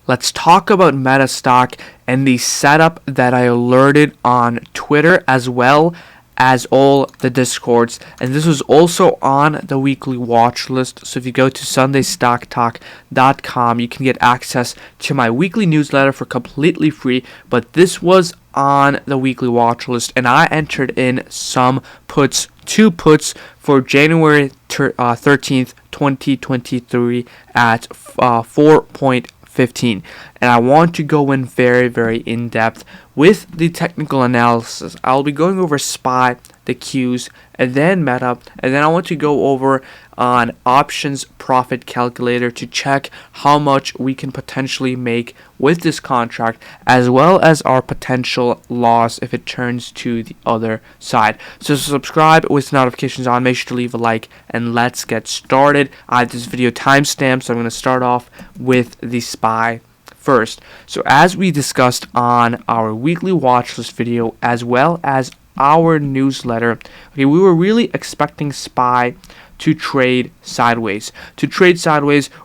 let's talk about Meta stock and the setup that I alerted on Twitter as well as all the Discords. And this was also on the weekly watch list. So if you go to sundaystocktalk.com, you can get access to my weekly newsletter for completely free. But this was on the weekly watch list, and I entered in some puts, 2 puts for January 13th, 2023 at 4.15, and I want to go in very in depth with the technical analysis. I'll be going over SPY, the Qs, and then Meta, and then I want to go over on options profit calculator to check how much we can potentially make with this contract, as well as our potential loss if it turns to the other side. So subscribe with notifications on, make sure to leave a like, and let's get started. I have this video timestamped, so I'm going to start off with the SPY first. So as we discussed on our weekly watch list video as well as our newsletter, okay, we were really expecting SPY to trade sideways,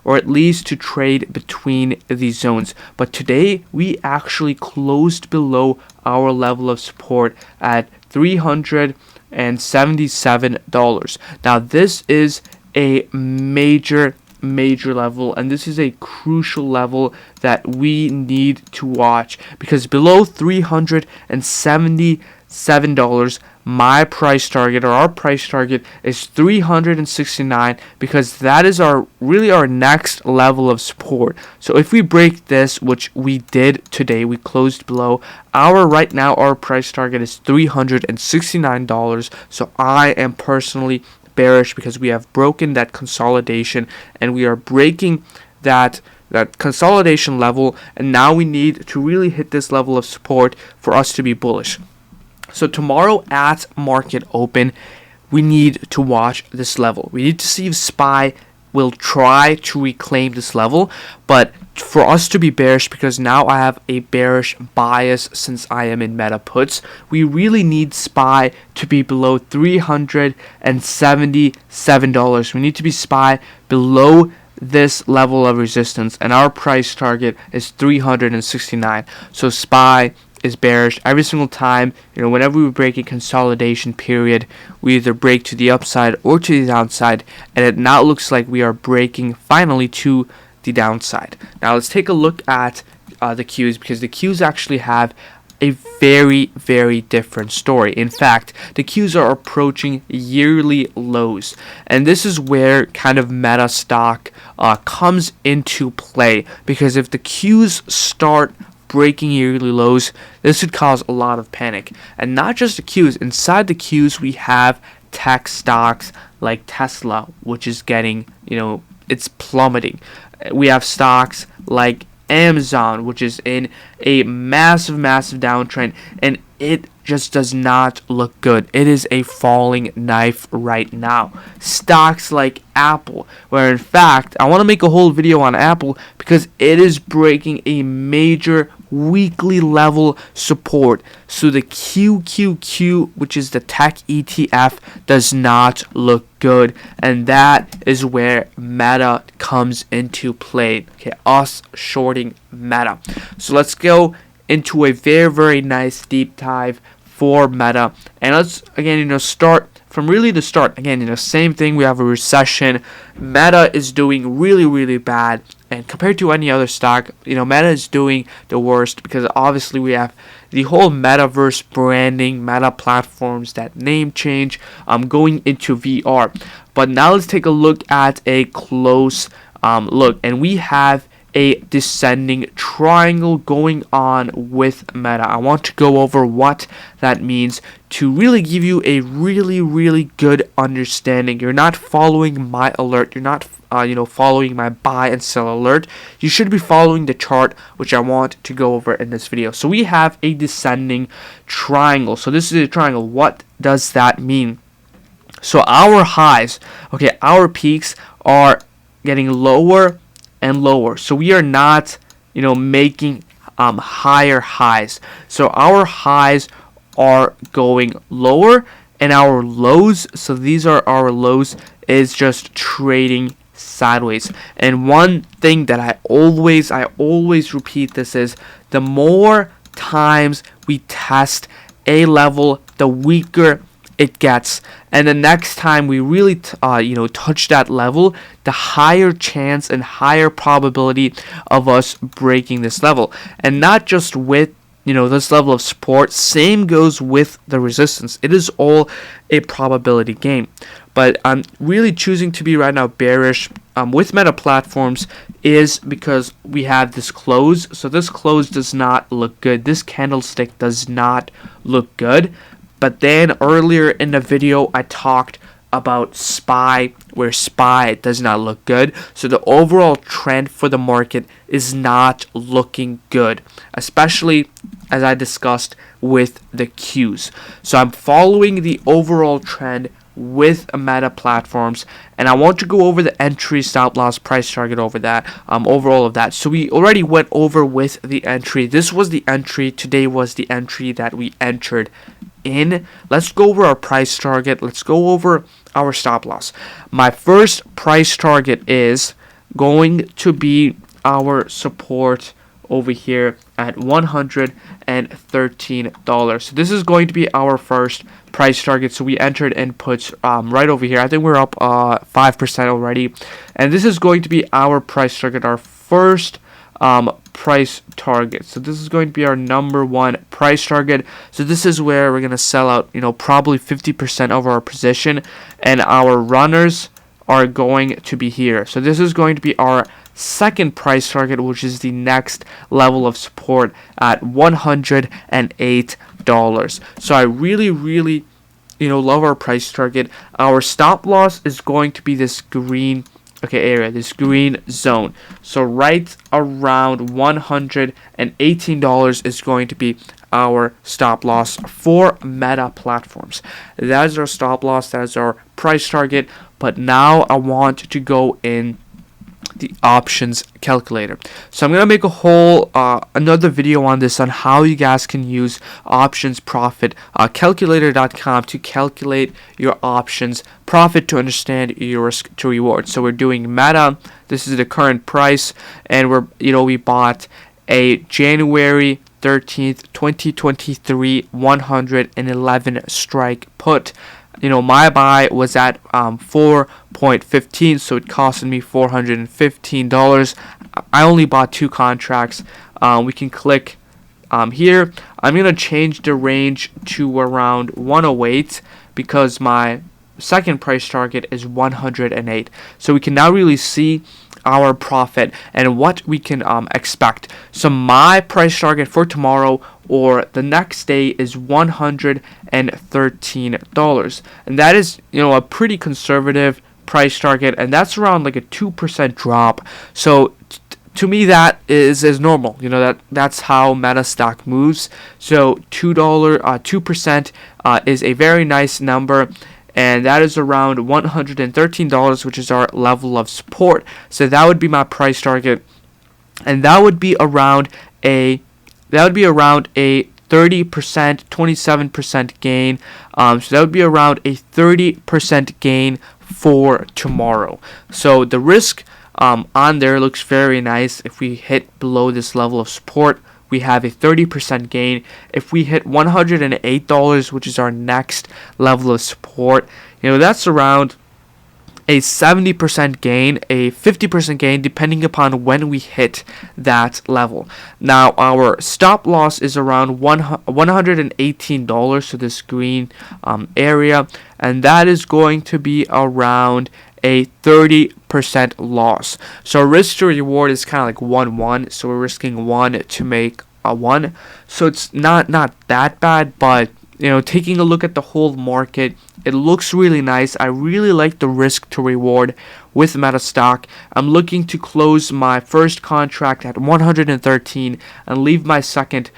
or at least to trade between these zones. But today we actually closed below our level of support at $377. Now this is a major level, and this is a crucial level that we need to watch, because below $377, my price target, or our price target, is $369, because that is our next level of support. So if we break this, which we did today, we closed below right now our price target is $369. So I am personally bearish, because we have broken that consolidation and we are breaking that consolidation level, and now we need to really hit this level of support for us to be bullish. So tomorrow at market open, we need to watch this level. We need to see if SPY will try to reclaim this level. But for us to be bearish, because now I have a bearish bias since I am in Meta puts, we really need SPY to be below $377. We need to be SPY below this level of resistance, and our price target is $369. So SPY is bearish every single time. Whenever we break a consolidation period, we either break to the upside or to the downside, and it now looks like we are breaking finally to the downside. Now let's take a look at the Qs, because the Qs actually have a very different story. In fact, the Qs are approaching yearly lows, and this is where kind of Meta stock comes into play, because if the Qs start breaking yearly lows, this would cause a lot of panic. And not just the Qs, inside the Qs we have tech stocks like Tesla, which is getting, it's plummeting. We have stocks like Amazon, which is in a massive downtrend, and it just does not look good. It is a falling knife right now. Stocks like Apple, where in fact I want to make a whole video on Apple, because it is breaking a major weekly level support. So the QQQ, which is the tech ETF, does not look good, and that is where Meta comes into play. Okay, us shorting Meta. So let's go into a very nice deep dive for Meta, and let's again start from really the start. Again, same thing. We have a recession. Meta is doing really bad, and compared to any other stock, Meta is doing the worst, because obviously we have the whole metaverse branding, Meta platforms, that name change, going into VR. But now let's take a look at a close look, and we have a descending triangle going on with Meta. I want to go over what that means to really give you a really good understanding. You're not following my alert. You're not following my buy and sell alert. You should be following the chart, which I want to go over in this video. So we have a descending triangle. So this is a triangle. What does that mean? So our highs, our peaks are getting lower and lower. So we are not, making higher highs. So our highs are going lower, and our lows, so these are our lows, is just trading sideways. And one thing that I always repeat this is, the more times we test a level, the weaker it gets, and the next time we really touch that level, the higher chance and higher probability of us breaking this level. And not just with this level of support, same goes with the resistance. It is all a probability game. But I'm really choosing to be right now bearish with meta platforms is because we have this close. So this close does not look good. This candlestick does not look good. But then earlier in the video, I talked about SPY, where SPY does not look good. So the overall trend for the market is not looking good, especially as I discussed with the Qs. So I'm following the overall trend with meta platforms, and I want to go over the entry, stop loss, price target over that, overall of that. So we already went over with the entry. This was the entry. Today was the entry that we entered in. Let's go over our price target. Let's go over our stop loss. My first price target is going to be our support over here at $113. So this is going to be our first price target. So we entered inputs right over here. I think we're up 5% already, and this is going to be our price target, our first price target. So this is going to be our number one price target. So this is where we're going to sell out, probably 50% of our position, and our runners are going to be here. So this is going to be our second price target, which is the next level of support at $108. So I really love our price target. Our stop loss is going to be this green area, this green zone. So right around $118 is going to be our stop loss for meta platforms. That is our stop loss, that is our price target. But now I want to go in the options calculator. So I'm gonna make a whole another video on this, on how you guys can use options profit calculator.com to calculate your options profit to understand your risk to reward. So we're doing meta. This is the current price, and we bought a January 13th 2023 111 strike put. My buy was at 4.15, so it costed me $415. I only bought 2 contracts. We can click here. I'm going to change the range to around 108 because my second price target is 108. So we can now really see our profit and what we can expect. So my price target for tomorrow or the next day is $113, and that is a pretty conservative price target, and that's around like a 2% drop. So to me that is normal. That's how meta stock moves. So $2% is a very nice number, and that is around $113, which is our level of support. So that would be my price target, and that would be around a 30%, 27% gain. So that would be around a 30% gain for tomorrow. So the risk on there looks very nice. If we hit below this level of support, we have a 30% gain. If we hit $108, which is our next level of support, that's around a 70% gain, a 50% gain, depending upon when we hit that level. Now, our stop loss is around $118, so this green area, and that is going to be around a 30% loss. So risk to reward is kind of like 1-1, so we're risking 1 to make a 1. So it's not that bad, but taking a look at the whole market, it looks really nice. I really like the risk to reward with meta stock. I'm looking to close my first contract at 113 and leave my second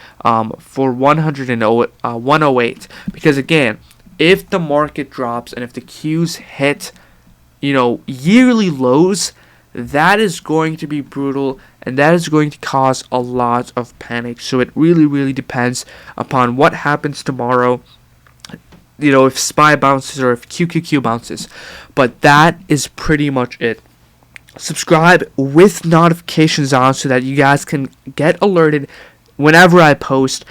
for 108, because again, if the market drops and if the Qs hit yearly lows, that is going to be brutal, and that is going to cause a lot of panic. So it really depends upon what happens tomorrow, if SPY bounces or if QQQ bounces. But that is pretty much it. subscribe with notifications on so that you guys can get alerted whenever I post.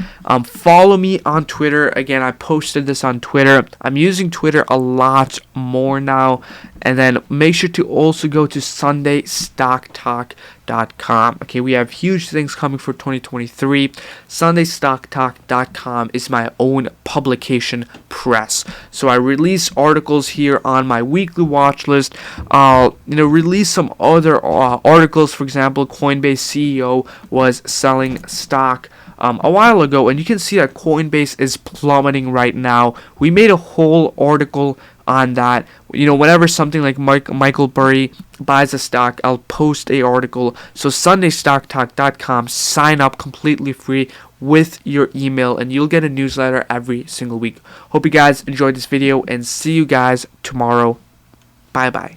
Follow me on Twitter. Again, I posted this on Twitter. I'm using Twitter a lot more now. And then make sure to also go to SundayStockTalk.com. Okay, we have huge things coming for 2023. SundayStockTalk.com is my own publication press. So I release articles here on my weekly watch list. I'll release some other articles. For example, Coinbase CEO was selling stock a while ago, and you can see that Coinbase is plummeting right now. We made a whole article on that. Whenever something like Michael Burry buys a stock, I'll post a article. So SundayStockTalk.com, sign up completely free with your email, and you'll get a newsletter every single week. Hope you guys enjoyed this video, and see you guys tomorrow. Bye bye.